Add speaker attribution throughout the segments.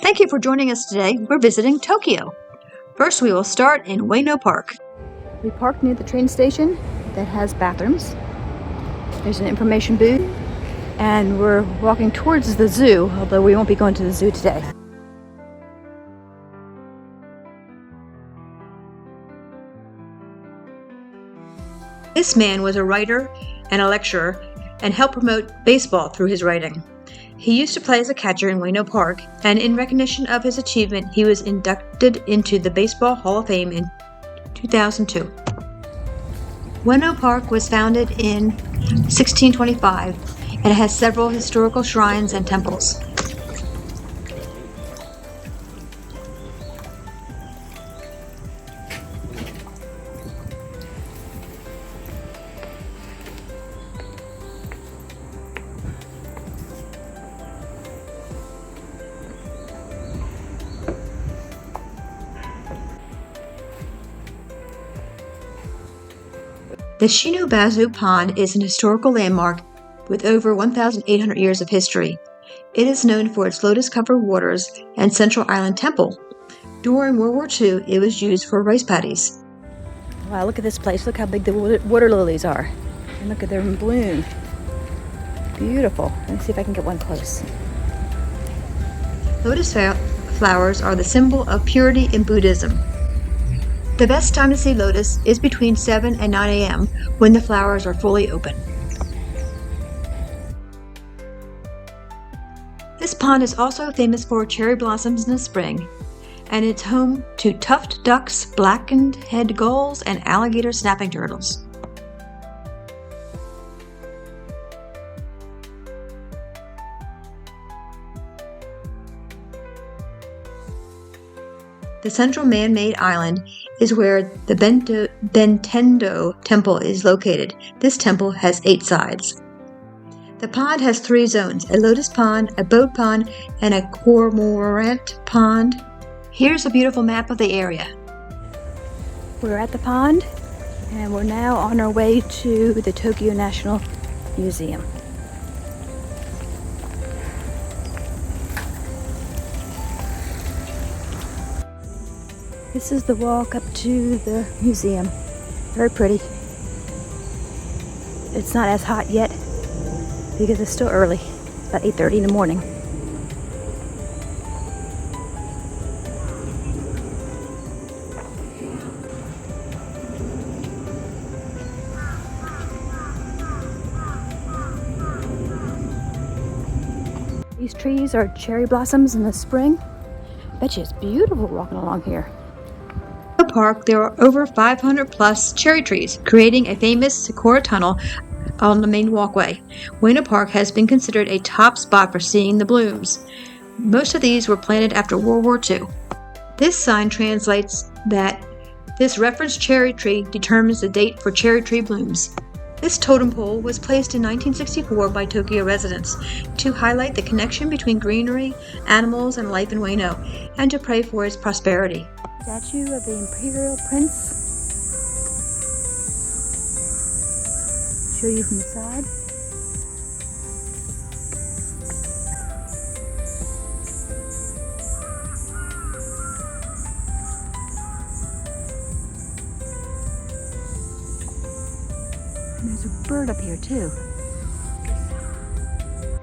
Speaker 1: Thank you for joining us today. We're visiting Tokyo. First, we will start in Ueno Park.
Speaker 2: We parked near the train station that has bathrooms. There's an information booth, and we're walking towards the zoo, although we won't be going to the zoo today.
Speaker 1: This man was a writer and a lecturer and helped promote baseball through his writing. He used to play as a catcher in Ueno Park, and in recognition of his achievement, he was inducted into the Baseball Hall of Fame in 2002. Ueno Park was founded in 1625 and it has several historical shrines and temples. The Shinobazu Pond is an historical landmark with over 1,800 years of history. It is known for its lotus-covered waters and Central Island Temple. During World War II, it was used for rice paddies.
Speaker 2: Wow, look at this place. Look how big the water lilies are. And look at them in bloom. Beautiful. Let me see if I can get one close.
Speaker 1: Lotus flowers are the symbol of purity in Buddhism. The best time to see lotus is between 7 and 9 a.m. when the flowers are fully open. This pond is also famous for cherry blossoms in the spring, and it's home to tuft ducks, blackened-head gulls, and alligator snapping turtles. The central man-made island is where the Bentendo Temple is located. This temple has 8 sides. The pond has 3 zones, a lotus pond, a boat pond, and a cormorant pond. Here's a beautiful map of the area.
Speaker 2: We're at the pond, and we're now on our way to the Tokyo National Museum. This is the walk up to the museum. Very pretty. It's not as hot yet because it's still early, about 8:30 in the morning. These trees are cherry blossoms in the spring. Bet you it's beautiful walking along here.
Speaker 1: In the park, there are over 500 plus cherry trees, creating a famous Sakura tunnel on the main walkway. Ueno Park has been considered a top spot for seeing the blooms. Most of these were planted after World War II. This sign translates that this referenced cherry tree determines the date for cherry tree blooms. This totem pole was placed in 1964 by Tokyo residents to highlight the connection between greenery, animals, and life in Ueno, and to pray for its prosperity.
Speaker 2: Statue of the Imperial Prince. Show you from the side. And there's a bird up here too.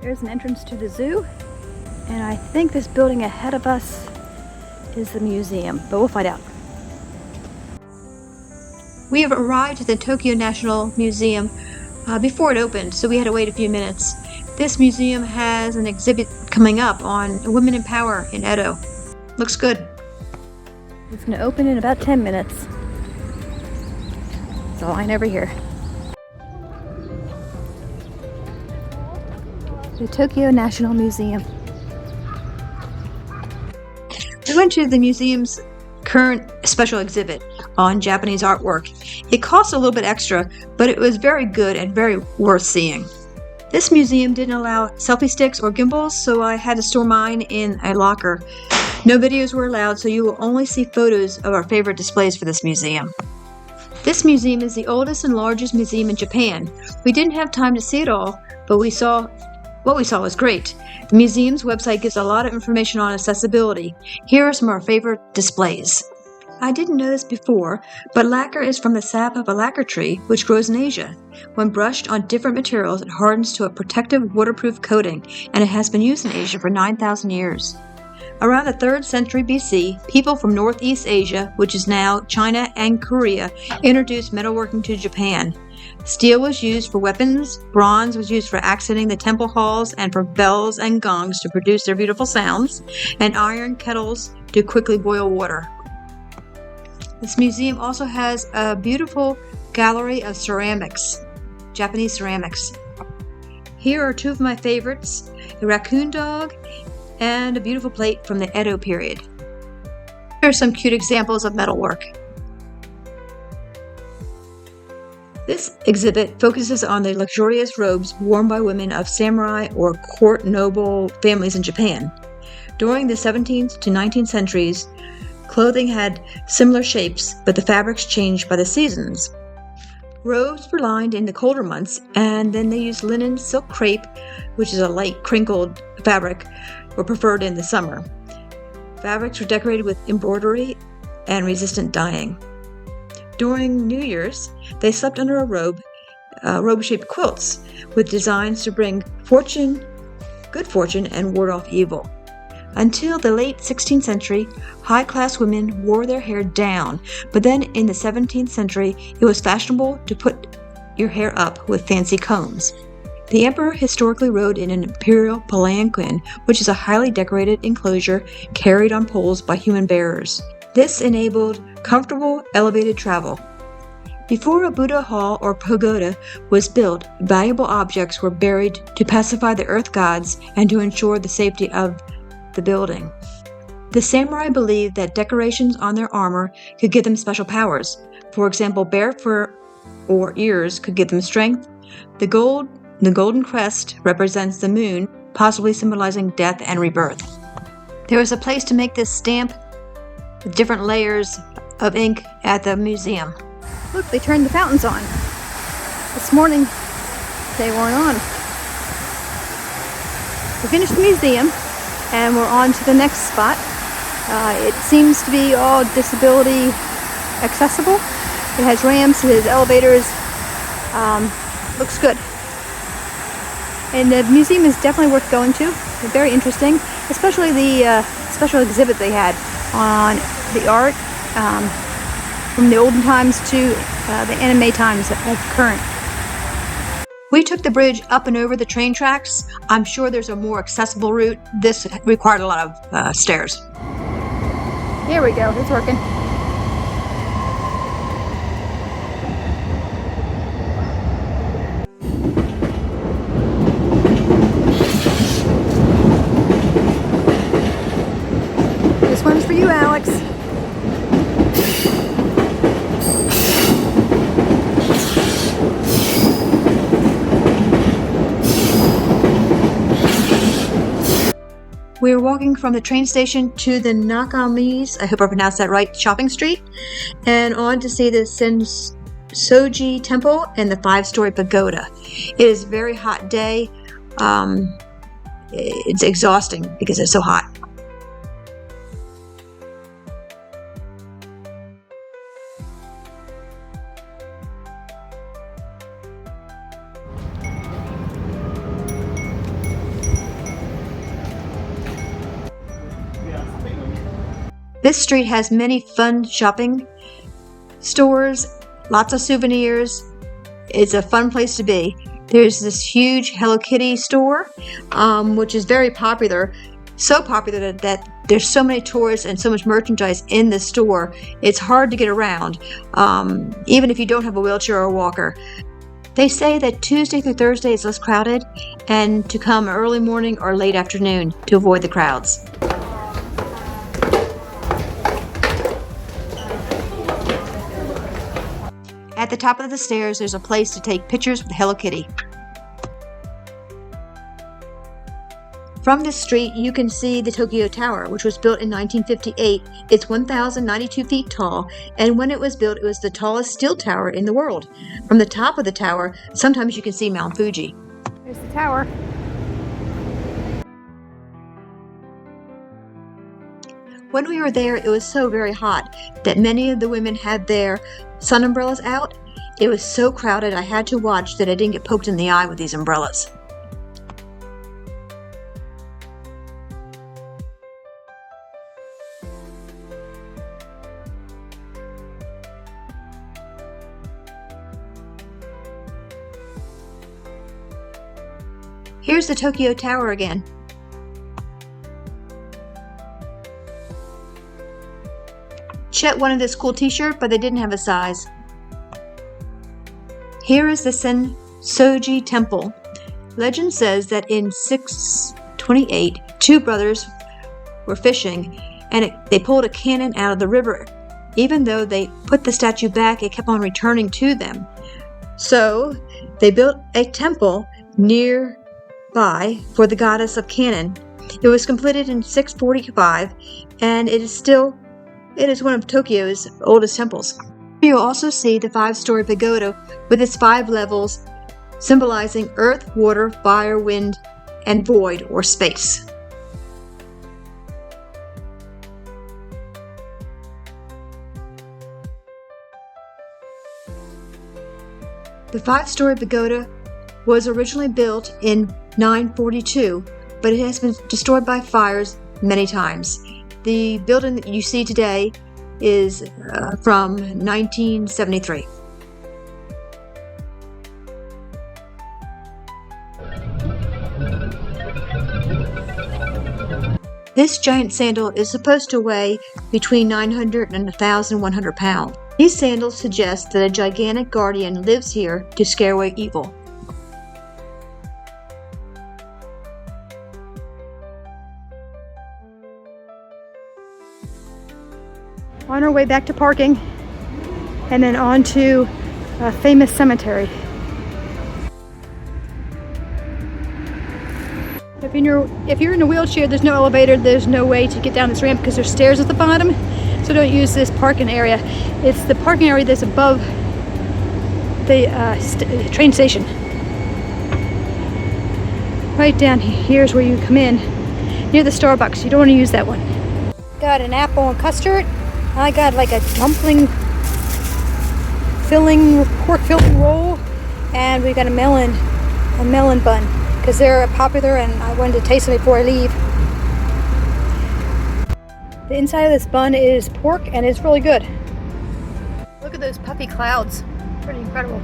Speaker 2: There's an entrance to the zoo, and I think this building ahead of us is the museum, but we'll find out.
Speaker 1: We have arrived at the Tokyo National Museum before it opened, so we had to wait a few minutes. This museum has an exhibit coming up on women in power in Edo. Looks good.
Speaker 2: It's going to open in about 10 minutes. There's a line over here. The Tokyo National Museum.
Speaker 1: We went to the museum's current special exhibit on Japanese artwork. It cost a little bit extra, but it was very good and very worth seeing. This museum didn't allow selfie sticks or gimbals, so I had to store mine in a locker. No videos were allowed, so you will only see photos of our favorite displays for this museum. This museum is the oldest and largest museum in Japan. We didn't have time to see it all, but we saw What we saw was great. The museum's website gives a lot of information on accessibility. Here are some of our favorite displays. I didn't know this before, but lacquer is from the sap of a lacquer tree, which grows in Asia. When brushed on different materials, it hardens to a protective, waterproof coating, and it has been used in Asia for 9,000 years. Around the 3rd century BC, people from Northeast Asia, which is now China and Korea, introduced metalworking to Japan. Steel was used for weapons, bronze was used for accenting the temple halls and for bells and gongs to produce their beautiful sounds, and iron kettles to quickly boil water. This museum also has a beautiful gallery of ceramics, Japanese ceramics. Here are two of my favorites, the raccoon dog and a beautiful plate from the Edo period. Here are some cute examples of metalwork. This exhibit focuses on the luxurious robes worn by women of samurai or court noble families in Japan. During the 17th to 19th centuries, clothing had similar shapes, but the fabrics changed by the seasons. Robes were lined in the colder months, and then they used linen, silk crepe, which is a light crinkled fabric, were preferred in the summer. Fabrics were decorated with embroidery and resistant dyeing. During New Year's, they slept under a robe-shaped quilts with designs to bring good fortune, and ward off evil. Until the late 16th century, high-class women wore their hair down, but then in the 17th century, it was fashionable to put your hair up with fancy combs. The emperor historically rode in an imperial palanquin, which is a highly decorated enclosure carried on poles by human bearers. This enabled comfortable, elevated travel. Before a Buddha hall or pagoda was built, valuable objects were buried to pacify the earth gods and to ensure the safety of the building. The samurai believed that decorations on their armor could give them special powers. For example, bear fur or ears could give them strength. The golden crest represents the moon, possibly symbolizing death and rebirth. There was a place to make this stamp with different layers of ink at the museum.
Speaker 2: Look, they turned the fountains on. This morning, they weren't on. We finished the museum, and we're on to the next spot. It seems to be all disability accessible. It has ramps, it has elevators. Looks good. And the museum is definitely worth going to. It's very interesting, especially the special exhibit they had on the art from the olden times to the anime times of current.
Speaker 1: We took the bridge up and over the train tracks. I'm sure there's a more accessible route. This required a lot of stairs.
Speaker 2: Here we go, it's working. This one's for you, Alex.
Speaker 1: We were walking from the train station to the Nakamise, I hope I pronounced that right, shopping street, and on to see the Sensoji temple and the 5-story pagoda. It is a very hot day. It's exhausting because it's so hot. This street has many fun shopping stores, lots of souvenirs. It's a fun place to be. There's this huge Hello Kitty store, which is very popular. So popular that there's so many tourists and so much merchandise in the store. It's hard to get around, even if you don't have a wheelchair or a walker. They say that Tuesday through Thursday is less crowded, and to come early morning or late afternoon to avoid the crowds. At the top of the stairs, there's a place to take pictures with Hello Kitty. From this street, you can see the Toyoko Tower, which was built in 1958. It's 1,092 feet tall, and when it was built, it was the tallest steel tower in the world. From the top of the tower, sometimes you can see Mount Fuji.
Speaker 2: There's the tower.
Speaker 1: When we were there, it was so very hot that many of the women had their sun umbrellas out. It was so crowded, I had to watch that I didn't get poked in the eye with these umbrellas. Here's the Tokyo Tower again. Chet wanted this cool t-shirt, but they didn't have a size. Here is the Sensoji Temple. Legend says that in 628, two brothers were fishing and they pulled a cannon out of the river. Even though they put the statue back, it kept on returning to them. So they built a temple nearby for the goddess of Kannon. It was completed in 645 and it is one of Tokyo's oldest temples. You'll also see the 5-story pagoda with its 5 levels, symbolizing earth, water, fire, wind, and void or space. The 5-story pagoda was originally built in 942, but it has been destroyed by fires many times. The building that you see today is from 1973. This giant sandal is supposed to weigh between 900 and 1,100 pounds. These sandals suggest that a gigantic guardian lives here to scare away evil.
Speaker 2: On our way back to parking and then on to a famous cemetery. If you're in a wheelchair, there's no elevator, there's no way to get down this ramp because there's stairs at the bottom, so don't use this parking area. It's the parking area that's above the train station. Right down here's where you come in, near the Starbucks. You don't want to use that one. Got an apple and custard. I got like a dumpling pork filling roll, and we got a melon bun because they're popular and I wanted to taste them before I leave. The inside of this bun is pork and it's really good. Look at those puffy clouds, pretty incredible.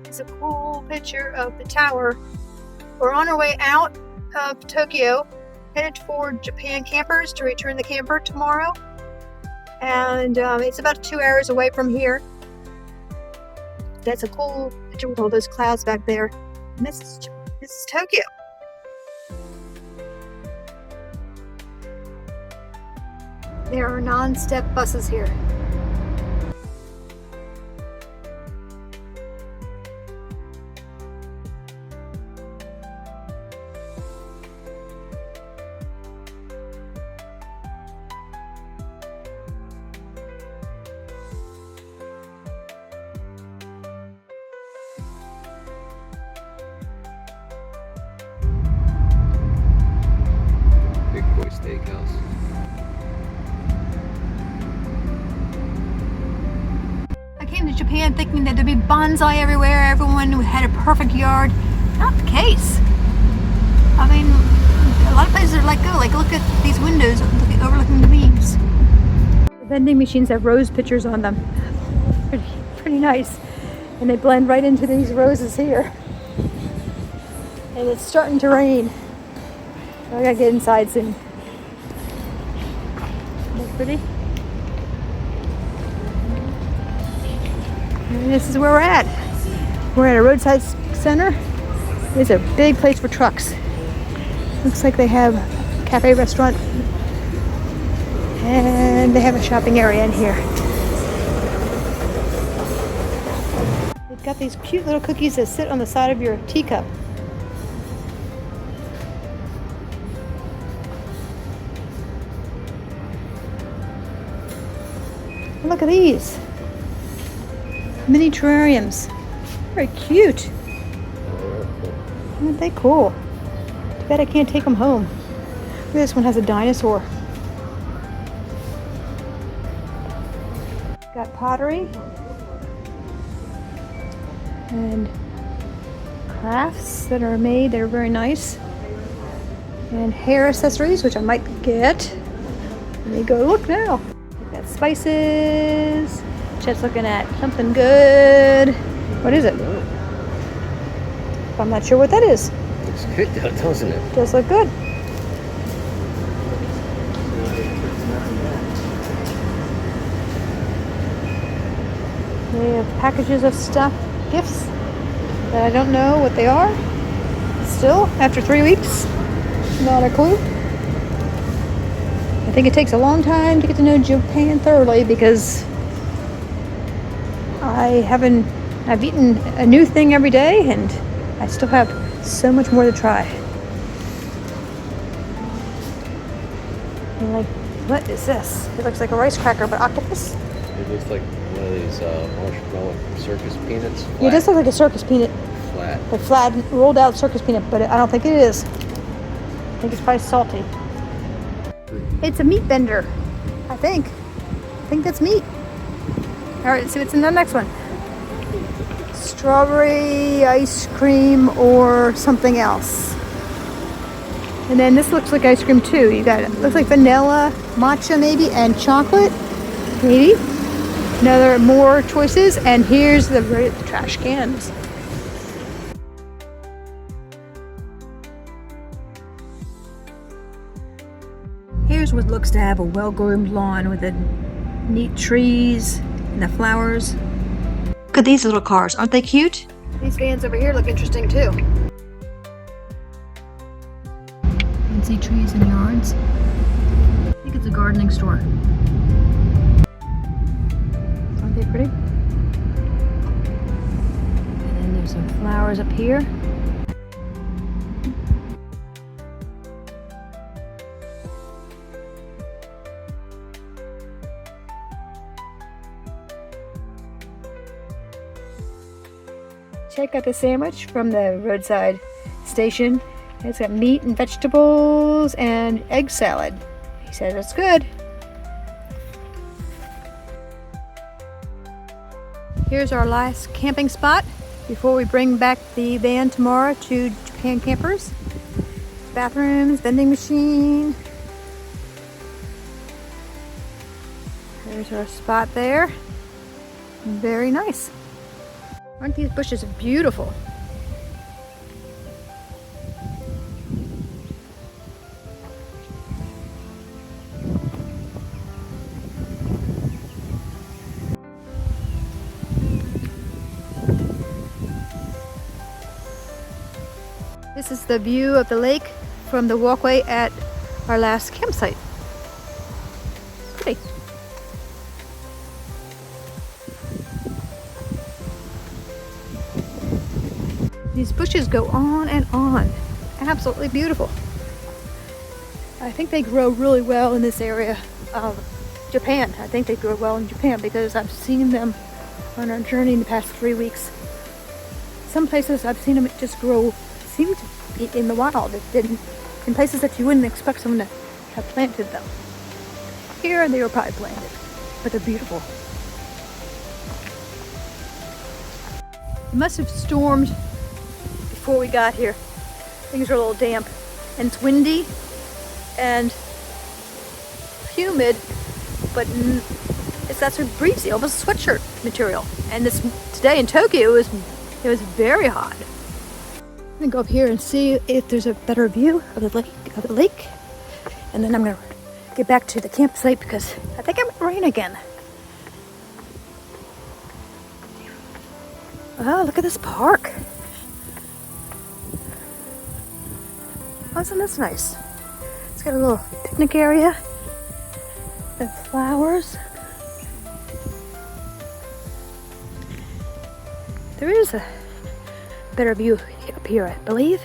Speaker 2: It's a cool picture of the tower. We're on our way out of Tokyo, headed toward Japan campers to return the camper tomorrow. And it's about 2 hours away from here. That's a cool picture with all those clouds back there. And this is Tokyo. There are non-stop buses here.
Speaker 3: Steakhouse.
Speaker 2: I came to Japan thinking that there'd be bonsai everywhere, everyone had a perfect yard. Not the case. I mean, a lot of places are like, oh, like look at these windows overlooking the beams. The vending machines have rose pictures on them. Pretty nice. And they blend right into these roses here. And it's starting to rain. So I gotta get inside soon. Pretty. And this is where we're at. We're at a roadside center. It's a big place for trucks. Looks like they have a cafe restaurant and they have a shopping area in here. They've got these cute little cookies that sit on the side of your teacup. Look at these mini terrariums. Very cute. Aren't they cool? Too bad I can't take them home. This one has a dinosaur. Got pottery and crafts that are made. They're very nice. And hair accessories, which I might get. Let me go look now. We've got spices. Chet's looking at something good. What is it? I'm not sure what that is.
Speaker 3: Looks good though, doesn't it?
Speaker 2: Does look good. They have packages of stuff, gifts, that I don't know what they are. Still, after 3 weeks, not a clue. I think it takes a long time to get to know Japan thoroughly because I've eaten a new thing every day and I still have so much more to try. I'm like, what is this? It looks like a rice cracker, but octopus?
Speaker 3: It looks like one of these marshmallow circus peanuts.
Speaker 2: Yeah, it does look like a circus peanut.
Speaker 3: Flat.
Speaker 2: A flat, rolled out circus peanut, but I don't think it is. I think it's probably salty. It's a meat bender, I think. I think that's meat. All right, let's see what's in the next one. Strawberry ice cream or something else. And then this looks like ice cream too. You got it. Looks like vanilla, matcha maybe, and chocolate, maybe. Another more choices, and here's the trash cans. Here's what looks to have a well-groomed lawn with the neat trees and the flowers.
Speaker 1: Look at these little cars. Aren't they cute?
Speaker 2: These vans over here look interesting too. Fancy trees and yards. I think it's a gardening store. Aren't they pretty? And then there's some flowers up here. Check out the sandwich from the roadside station. It's got meat and vegetables and egg salad. He said it's good. Here's our last camping spot before we bring back the van tomorrow to Japan Campers. Bathrooms, vending machine. There's our spot there. Very nice. Aren't these bushes beautiful? This is the view of the lake from the walkway at our last campsite. Pretty. These bushes go on and on. Absolutely beautiful. I think they grow really well in this area of Japan. I think they grow well in Japan because I've seen them on our journey in the past 3 weeks. Some places I've seen them just grow, seem to be in the wild. It didn't, in places that you wouldn't expect someone to have planted them. Here they were probably planted, but they're beautiful. It must have stormed before we got here. Things are a little damp and it's windy and humid, but it's that sort of breezy, almost sweatshirt material. And this today in Tokyo it was very hot. I'm gonna go up here and see if there's a better view of the lake, and then I'm gonna get back to the campsite because I think it might rain again. Oh, look at this park. Oh, isn't this nice? It's got a little picnic area and flowers. There is a better view up here, I believe.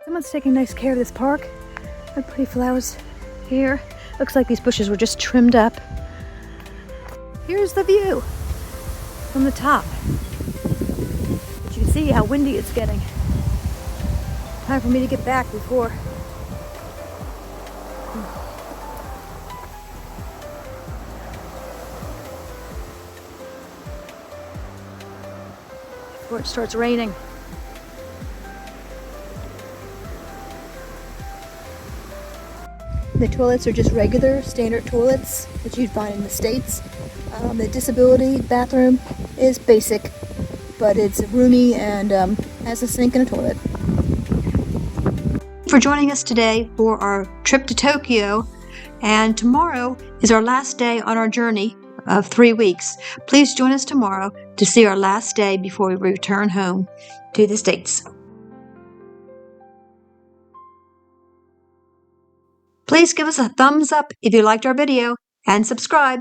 Speaker 2: Someone's taking nice care of this park. Got pretty flowers here. Looks like these bushes were just trimmed up. Here's the view from the top. You can see how windy it's getting. Time for me to get back before it starts raining. The toilets are just regular, standard toilets that you'd find in the States. The disability bathroom is basic, but it's roomy and has a sink and a toilet.
Speaker 1: For joining us today for our trip to Tokyo, and tomorrow is our last day on our journey of 3 weeks. Please join us tomorrow to see our last day before we return home to the States. Please give us a thumbs up if you liked our video and subscribe.